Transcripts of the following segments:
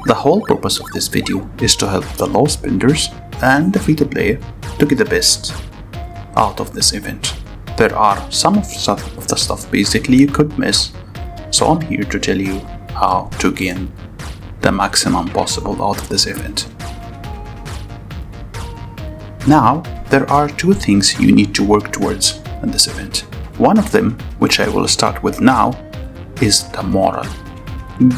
The whole purpose of this video is to help the low spenders and the free-to-play to get the best out of this event. There are some of the stuff basically you could miss, so I'm here to tell you how to gain the maximum possible out of this event. Now, there are two things you need to work towards in this event. One of them, which I will start with now, is the moral.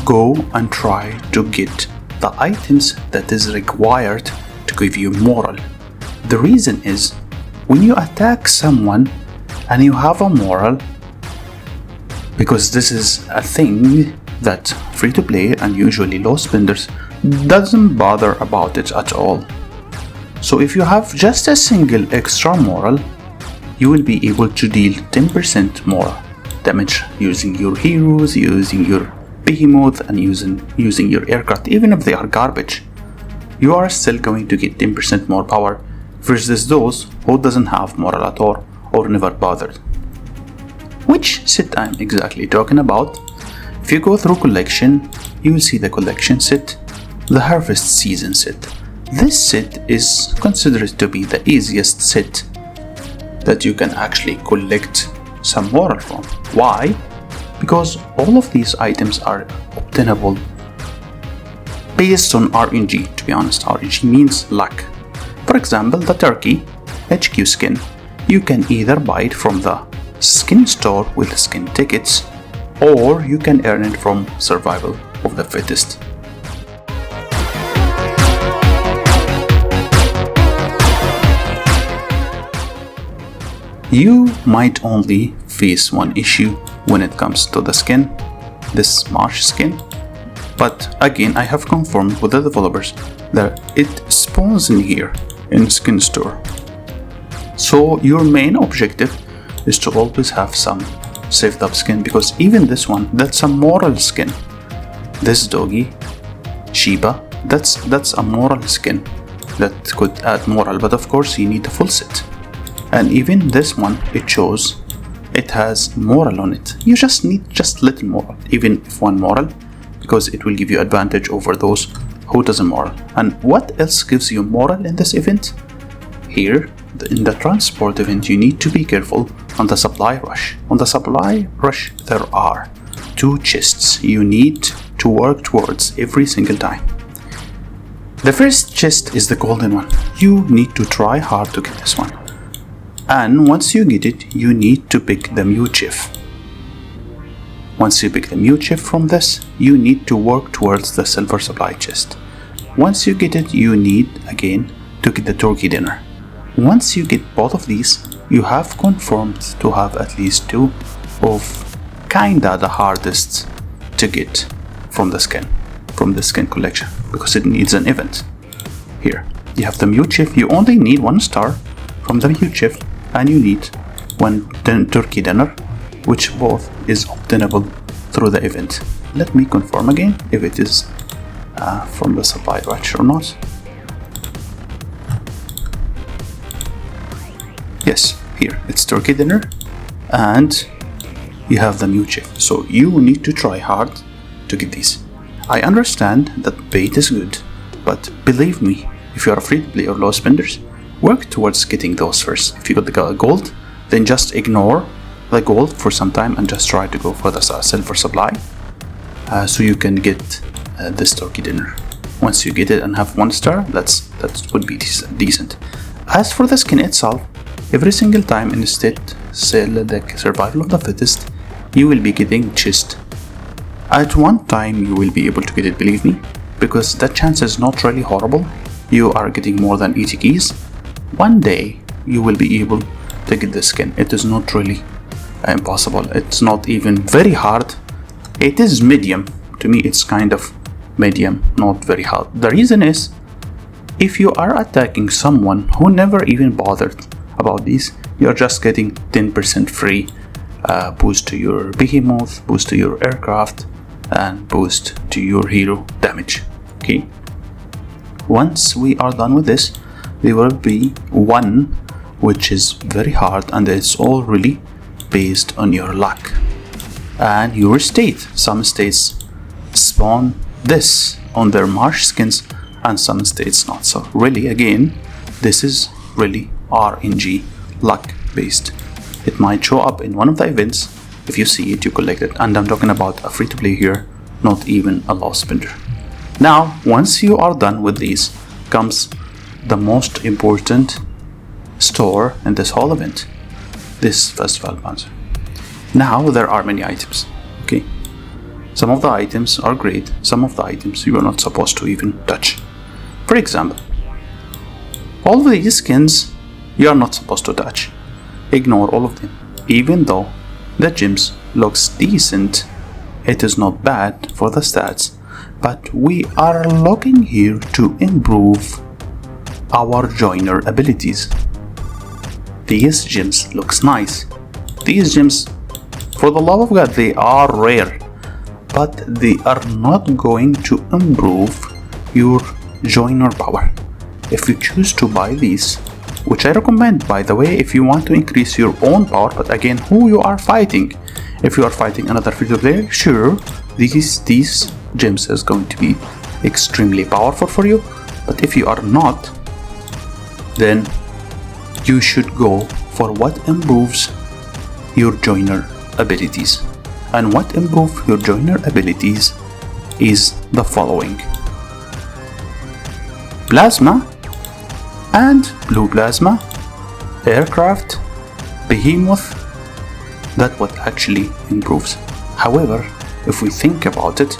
Go and try to get the items that is required to give you moral. The reason is, when you attack someone and you have a moral, because this is a thing that free-to-play and usually low spenders doesn't bother about it at all. So if you have just a single extra moral, you will be able to deal 10% more damage using your heroes, using your behemoth, and using your aircraft. Even if they are garbage, you are still going to get 10% more power versus those who doesn't have moral at all or never bothered. Which set I'm exactly talking about? If you go through collection, you will see the collection set, the harvest season set. This set is considered to be the easiest set that you can actually collect some moral from. Why? Because all of these items are obtainable based on RNG. To be honest, RNG means luck. For example, the turkey HQ skin, you can either buy it from the skin store with skin tickets, or you can earn it from survival of the fittest. You might only face one issue when it comes to the skin, this marsh skin, but again I have confirmed with the developers that it spawns in here in skin store. So your main objective is to always have some saved up skin, because even this one, that's a moral skin. This doggy, Shiba, that's a moral skin that could add moral, but of course you need a full set. And even this one, it shows it has moral on it. You just need just little moral, even if one moral, because it will give you advantage over those who doesn't moral. And what else gives you moral in this event? Here, in the transport event, you need to be careful on the supply rush. On the supply rush, there are two chests you need to work towards every single time. The first chest is the golden one. You need to try hard to get this one. And once you get it, you need to pick the Mewchief. Once you pick the Mewchief from this, you need to work towards the silver supply chest. Once you get it, you need again to get the turkey dinner. Once you get both of these, you have confirmed to have at least two of kinda the hardest to get from the skin collection, because it needs an event. Here, you have the Mewchief. You only need 1 star from the Mewchief, and you need 1 turkey dinner, which both is obtainable through the event. Let me confirm again if it is from the supply rush or not. Yes, here it's turkey dinner and you have the Mewchief. So you need to try hard to get these. I understand that bait is good, but believe me, if you are free to play or low spenders, work towards getting those first. If you got the gold, then just ignore the gold for some time and just try to go for the silver supply, so you can get this turkey dinner. Once you get it and have 1 star, that would be decent. As for the skin itself, every single time instead select survival of the fittest, you will be getting chest. At one time you will be able to get it, believe me, because that chance is not really horrible. You are getting more than 80 keys. One day you will be able to get the skin. It is not really impossible. It's not even very hard. It is medium. To me it's kind of medium, not very hard. The reason is, if you are attacking someone who never even bothered about these, you're just getting 10% free boost to your behemoth, boost to your aircraft, and boost to your hero damage. Okay, once we are done with this, there will be one which is very hard, and it's all really based on your luck and your state. Some states spawn this on their marsh skins and some states not. So really, again, this is really RNG, luck based. It might show up in one of the events. If you see it, you collect it. And I'm talking about a free to play here, not even a lost spender. Now, once you are done with these, comes the most important store in this whole event, this festival bouncer. Now there are many items, okay? Some of the items are great, some of the items you are not supposed to even touch. For example, all of these skins you are not supposed to touch. Ignore all of them. Even though the gems looks decent, it is not bad for the stats, but we are looking here to improve our joiner abilities. These gems looks nice. These gems, for the love of God, they are rare, but they are not going to improve your joiner power. If you choose to buy these, which I recommend, by the way, if you want to increase your own power, but again, who you are fighting. If you are fighting another free-to player, sure, these gems is going to be extremely powerful for you, but if you are not, then you should go for what improves your joiner abilities. And what improves your joiner abilities is the following: plasma and blue plasma, aircraft, behemoth. That's what actually improves. However, if we think about it,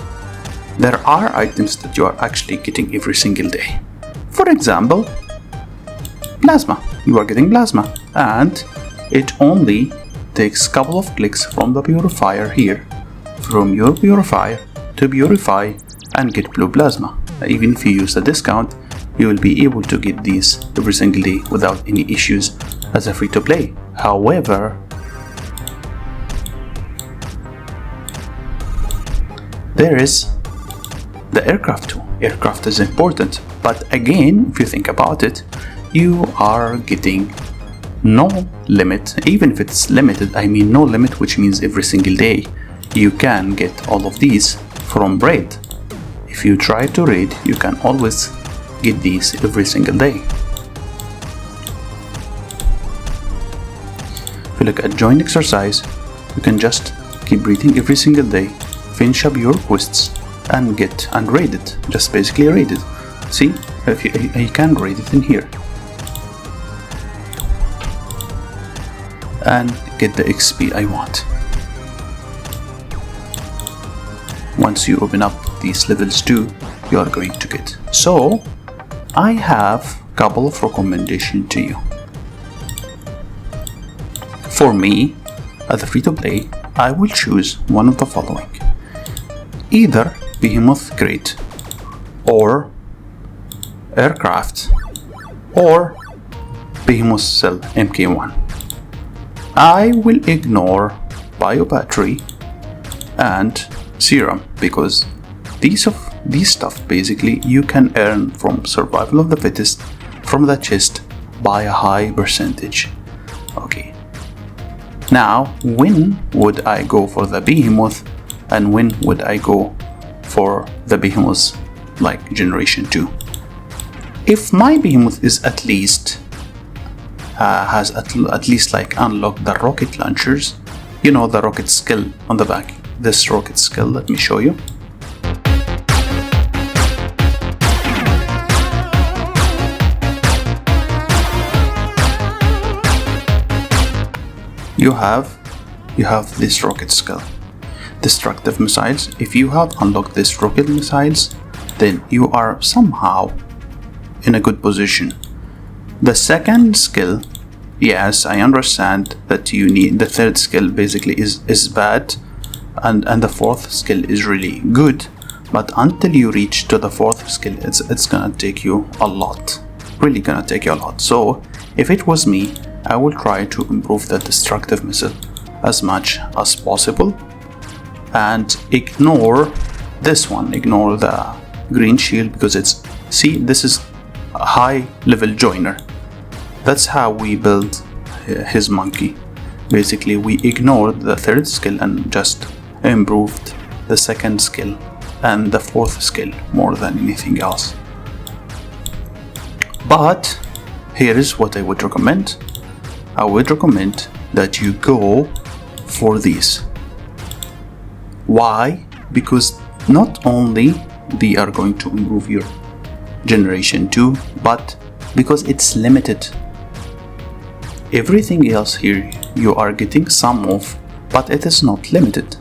there are items that you are actually getting every single day. For example, plasma. You are getting plasma, and it only takes a couple of clicks from the purifier here, from your purifier to purify and get blue plasma. Even if you use the discount, you will be able to get these every single day without any issues as a free to play. However, there is the aircraft too. Aircraft is important, but again, if you think about it, you are getting no limit. Even if it's limited, I mean no limit, which means every single day you can get all of these from raid. If you try to raid, you can always get these every single day. If you look at join exercise, you can just keep reading every single day, finish up your quests and get and raid it. Just basically raid it. See, if you can raid it in here and get the XP I want. Once you open up these levels too, you are going to get. So I have a couple of recommendations to you. For me, as a free-to-play, I will choose one of the following: either Behemoth Crate, or Aircraft, or Behemoth Cell MK1. I will ignore Bio Battery and Serum, because these stuff basically you can earn from Survival of the Fittest from the chest by a high percentage. Okay. Now, when would I go for the Behemoth and when would I go for the Behemoth like Generation 2? If my Behemoth is at least has at least like unlocked the rocket launchers, you know, the rocket skill on the back, this rocket skill, let me show you. You have this rocket skill, destructive missiles. If you have unlocked this rocket missiles, then you are somehow in a good position. The second skill, yes, I understand that you need. The third skill basically is bad, and the fourth skill is really good. But until you reach to the fourth skill, it's gonna take you a lot. Really gonna take you a lot. So if it was me, I will try to improve the destructive missile as much as possible and ignore this one. Ignore the green shield because it's, see, this is a high level joiner. That's how we build his monkey. Basically, we ignored the third skill and just improved the second skill and the 4th skill more than anything else. But here is what I would recommend. I would recommend that you go for these. Why? Because not only they are going to improve your generation 2, but because it's limited. Everything else here you are getting some of, but it is not limited.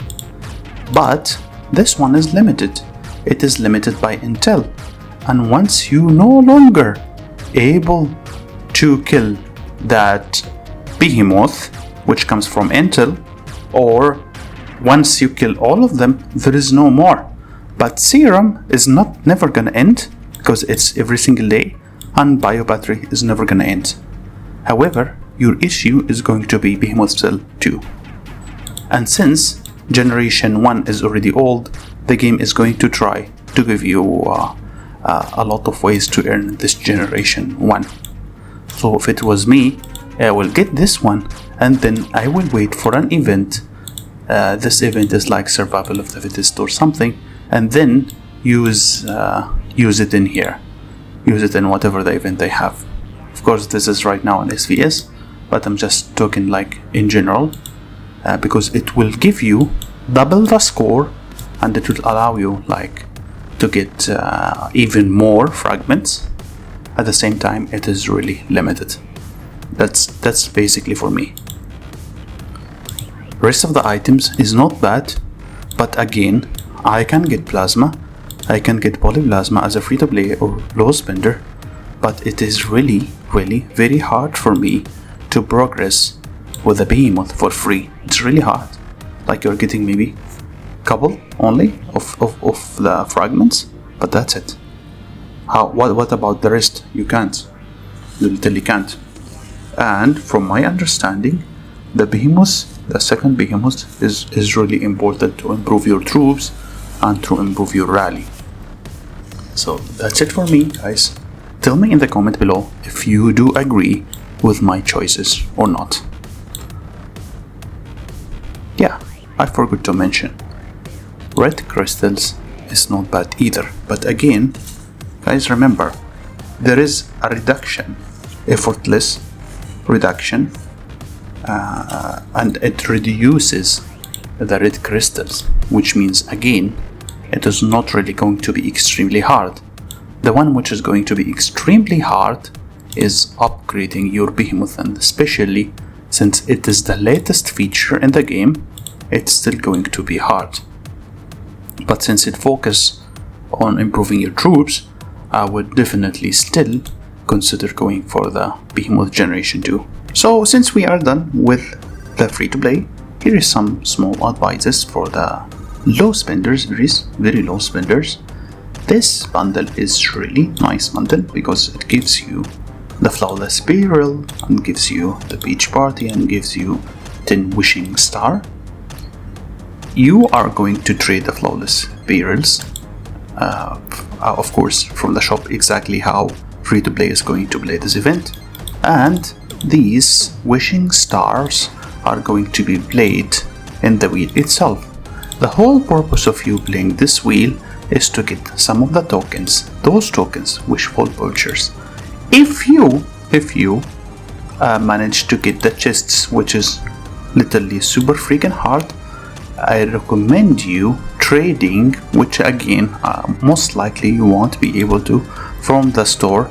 But this one is limited. It is limited by Intel, and once you no longer able to kill that behemoth which comes from Intel, or once you kill all of them, there is no more. But Serum is never gonna end, because it's every single day, and Bio Battery is never gonna end. However, your issue is going to be Behemoth Cell 2. And since Generation 1 is already old, the game is going to try to give you a lot of ways to earn this Generation 1. So if it was me, I will get this one, and then I will wait for an event. This event is like Survival of the Fittest or something, and then use it in here. Use it in whatever the event they have. Of course, this is right now an SVS, but I'm just talking like in general, because it will give you double the score, and it will allow you like to get even more fragments. At the same time, it is really limited. That's basically for me. Rest of the items is not bad, but again, I can get plasma, I can get polyplasma as a free-to-play or low spender, but it is really very hard for me to progress with a behemoth for free. It's really hard. Like you're getting maybe couple only of the fragments, but that's it. What about the rest? You can't. You literally can't. And from my understanding, the behemoth, the second behemoth, is really important to improve your troops and to improve your rally. So that's it for me, guys. Tell me in the comment below if you do agree with my choices or not. Yeah, I forgot to mention, red crystals is not bad either, but again, guys, remember, there is a reduction, effortless reduction, and it reduces the red crystals, which means again, it is not really going to be extremely hard. The one which is going to be extremely hard is upgrading your behemoth, and especially since it is the latest feature in the game, it's still going to be hard. But since it focuses on improving your troops, I would definitely still consider going for the Behemoth Generation 2. So since we are done with the free-to-play, here is some small advices for the low spenders, very low spenders. This bundle is really nice bundle because it gives you the Flawless Barrel and gives you the Beach Party and gives you 10 Wishing Star. You are going to trade the Flawless Barrels, of course, from the shop, exactly how free-to-play is going to play this event. And these Wishing Stars are going to be played in the wheel itself. The whole purpose of you playing this wheel is to get some of the tokens, those tokens, Wishful Vultures. If you manage to get the chests, which is literally super freaking hard, I recommend you trading, which again most likely you won't be able to, from the store,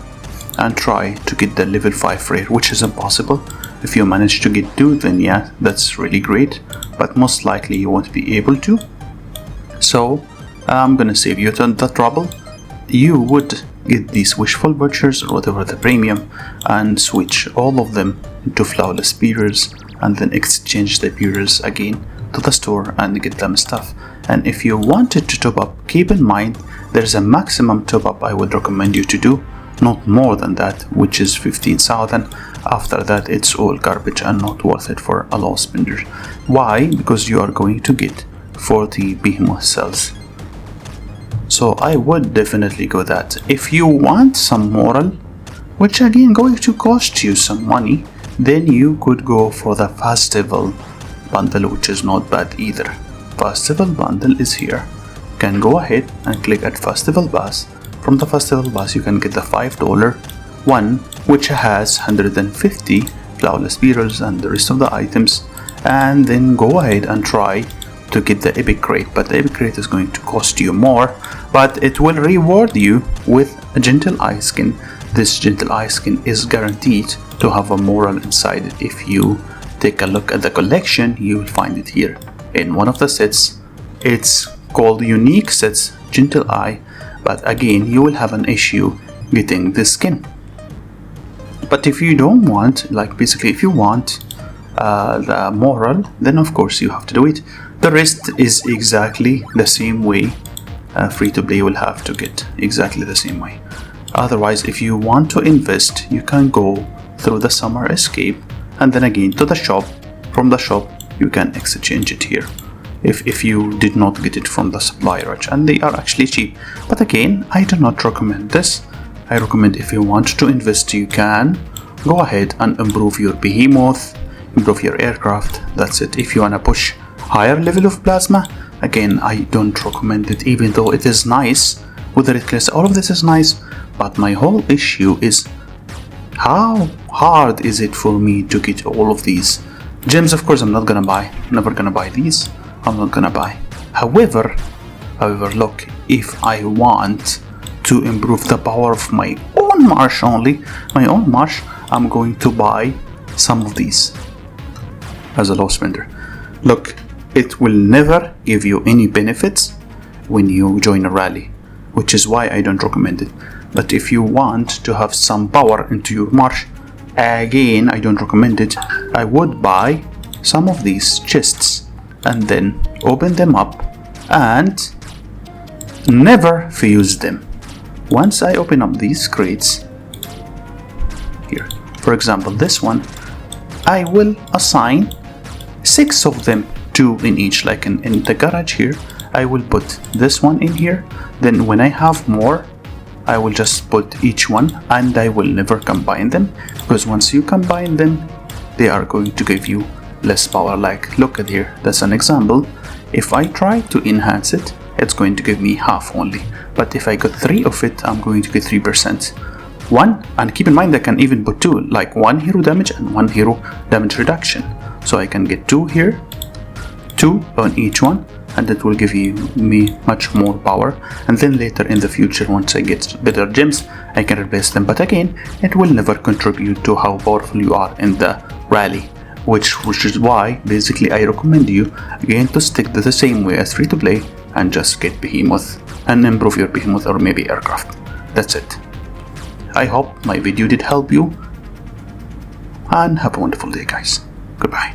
and try to get the level 5 rare, which is impossible. If you manage to get 2, then yeah, that's really great, but most likely you won't be able to. So I'm gonna save you the trouble. You would get these Wishful Butchers or whatever the premium and switch all of them into Flawless Barrels, and then exchange the barrels again to the store and get them stuff. And if you wanted to top up, keep in mind there's a maximum top up I would recommend you to do, not more than that, which is 15,000. After that it's all garbage and not worth it for a low spender. Why? Because you are going to get 40 behemoth cells. So I would definitely go that. If you want some moral, which again going to cost you some money, then you could go for the festival bundle, which is not bad either. Festival bundle is here. can go ahead and click at Festival Pass. From the Festival Pass you can get the $5 one, which has 150 flawless barrels and the rest of the items, and then go ahead and try to get the epic crate. But the epic crate is going to cost you more, but it will reward you with a gentle eye skin. This gentle eye skin is guaranteed to have a moral inside it. If you take a look at the collection, you will find it here in one of the sets. It's called Unique Sets Gentle Eye, but again you will have an issue getting this skin. But if you don't want, like basically if you want the moral, then of course you have to do it. The rest is exactly the same way. Free to play will have to get exactly the same way. Otherwise, if you want to invest, you can go through the Summer Escape and then again to the shop. From the shop you can exchange it here if you did not get it from the supply rush, and they are actually cheap. But again, I do not recommend this. I recommend if you want to invest, you can go ahead and improve your behemoth, improve your aircraft. That's it. If you want to push higher level of plasma, again, I don't recommend it, even though it is nice with the red class. All of this is nice, but my whole issue is how hard is it for me to get all of these gems. Of course I'm not gonna buy, never gonna buy these. I'm not gonna buy. However, look, if I want to improve the power of my own marsh only, my own marsh, I'm going to buy some of these as a low spender. Look, it will never give you any benefits when you join a rally, which is why I don't recommend it. But if you want to have some power into your marsh, again, I don't recommend it. I would buy some of these chests and then open them up and never fuse them. Once I open up these crates here, for example this one, I will assign 6 of them, 2 in each, like in the garage here. I will put this one in here, then when I have more I will just put each one, and I will never combine them, because once you combine them they are going to give you less power. Like look at here, that's an example. If I try to enhance it, it's going to give me half only, but if I got 3 of it, I'm going to get 3%. One, and keep in mind I can even put 2, like 1 hero damage and 1 hero damage reduction, so I can get 2 here, 2 on each one, and that will give me much more power. And then later in the future, once I get better gems, I can replace them. But again, it will never contribute to how powerful you are in the rally, which is why basically I recommend you again to stick to the same way as free to play and just get behemoth and improve your behemoth or maybe aircraft. That's it. I hope my video did help you, and have a wonderful day, guys. Goodbye.